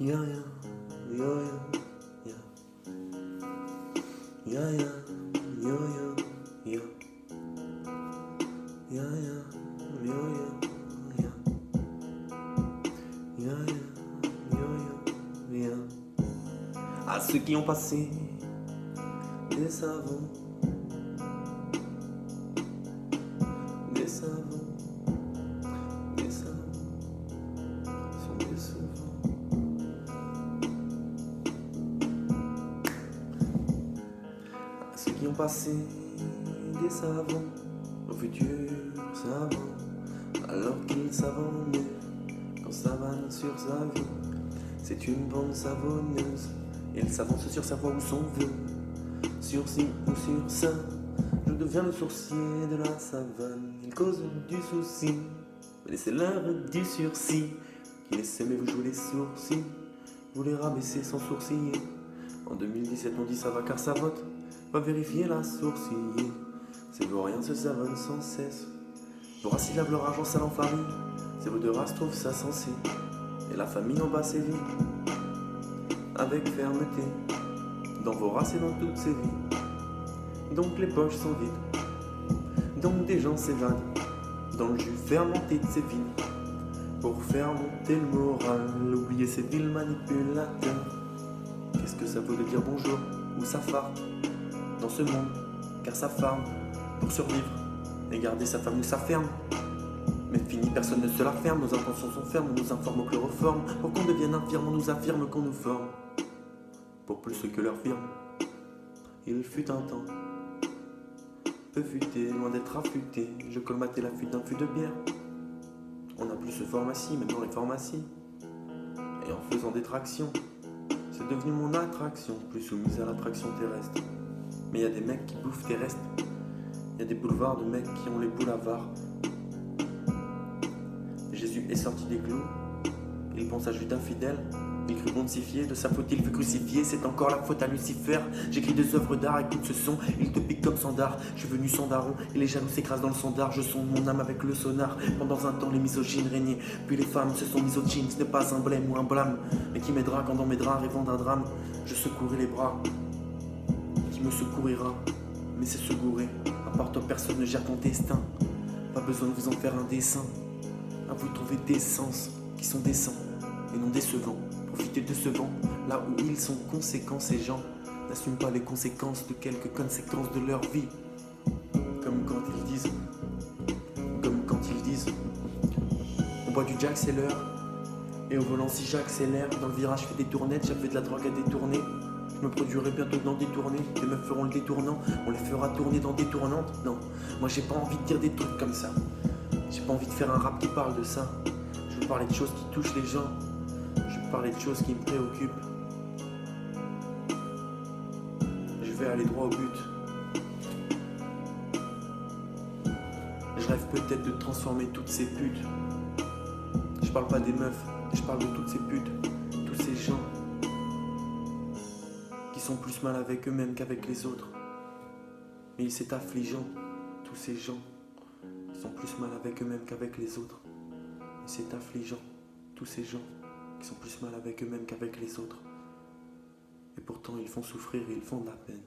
Ya ya, yo yo, ya. Ya ya, yo yo, ya. Ya ya, yo yo, ya. Ya ya, yo yo, ya. À ceux qui ont passé des savants, des savants, des savants, sont décevants. À ceux qui ont passé des savants, aux futurs savants, alors qu'ils savonnaient quand savane sur sa vie. C'est une bande savonneuse, et le savon se sur sa voix ou son vœu. Sur ci ou sur ça, je deviens le sourcier de la savane. Ils causent du souci, mais c'est l'heure du sursis. Qui laissez mais vous jouez les sourcils, vous les rabaissez sans sourciller. En 2017 on dit ça va car ça vote, va vérifier la sourciller. Ces vauriens se savonnent sans cesse, vos races lavent leur argent sale en farine. Ces vos deux races trouvent ça sensé, et la famille en bas sévit avec fermeté dans vos races et dans toutes ces vies. Donc les poches sont vides, donc des gens s'évadent dans le jus fermenté de ces vignes pour faire monter le moral, oublier ces vils manipulateurs. Qu'est-ce que ça vaut de dire bonjour ou ça farde dans ce monde, car ça farme pour survivre et garder sa femme ou sa ferme. Mais fini, personne ne se la ferme, nos intentions sont fermes, on nous informe au chloroforme. Pour qu'on devienne infirme, on nous affirme qu'on nous forme pour plus que leur firme. Il fut un temps, peu futé, loin d'être affûté, je colmatais la fuite d'un fût de bière. On n'a plus ce pharmacie, même dans les pharmacies. Et en faisant des tractions, c'est devenu mon attraction, plus soumise à l'attraction terrestre. Mais y a des mecs qui bouffent tes restes, y a des boulevards de mecs qui ont les boules avares. Jésus est sorti des clous, il pense à Judas fidèle, il crut pontifier, de sa faute il fut crucifié, c'est encore la faute à Lucifer. J'écris des œuvres d'art, écoute ce son, il te pique comme sandar. Je suis venu sans daron, et les jaloux s'écrasent dans le sandar. Je sonde mon âme avec le sonar, pendant un temps les misogynes régnaient. Puis les femmes se sont misogynes, ce n'est pas un blême ou un blâme, mais qui m'aidera quand dans mes draps rêvant d'un drame, je secouerai les bras. Qui me secourira, mais c'est se gourer. À part toi personne ne gère ton destin, pas besoin de vous en faire un dessin. À vous trouver des sens qui sont décents et non décevants. Profitez de ce vent, là où ils sont conséquents. Ces gens n'assument pas les conséquences de quelques conséquences de leur vie. Comme quand ils disent on boit du Jack, c'est l'heure. Et au volant si j'accélère, dans le virage je fais des tournettes, j'avais de la drogue à détourner. Je me produirai bientôt dans des tournées, les meufs feront le détournant, on les fera tourner dans des tournantes. Non, moi j'ai pas envie de dire des trucs comme ça. J'ai pas envie de faire un rap qui parle de ça. Je veux parler de choses qui touchent les gens. Je veux parler de choses qui me préoccupent. Je vais aller droit au but. Je rêve peut-être de transformer toutes ces putes. Je parle pas des meufs, je parle de toutes ces putes. Tous ces gens qui sont plus mal avec eux-mêmes qu'avec les autres. Mais c'est affligeant, tous ces gens qui sont plus mal avec eux-mêmes qu'avec les autres. Et c'est affligeant, tous ces gens qui sont plus mal avec eux-mêmes qu'avec les autres. Et pourtant ils font souffrir et ils font de la peine.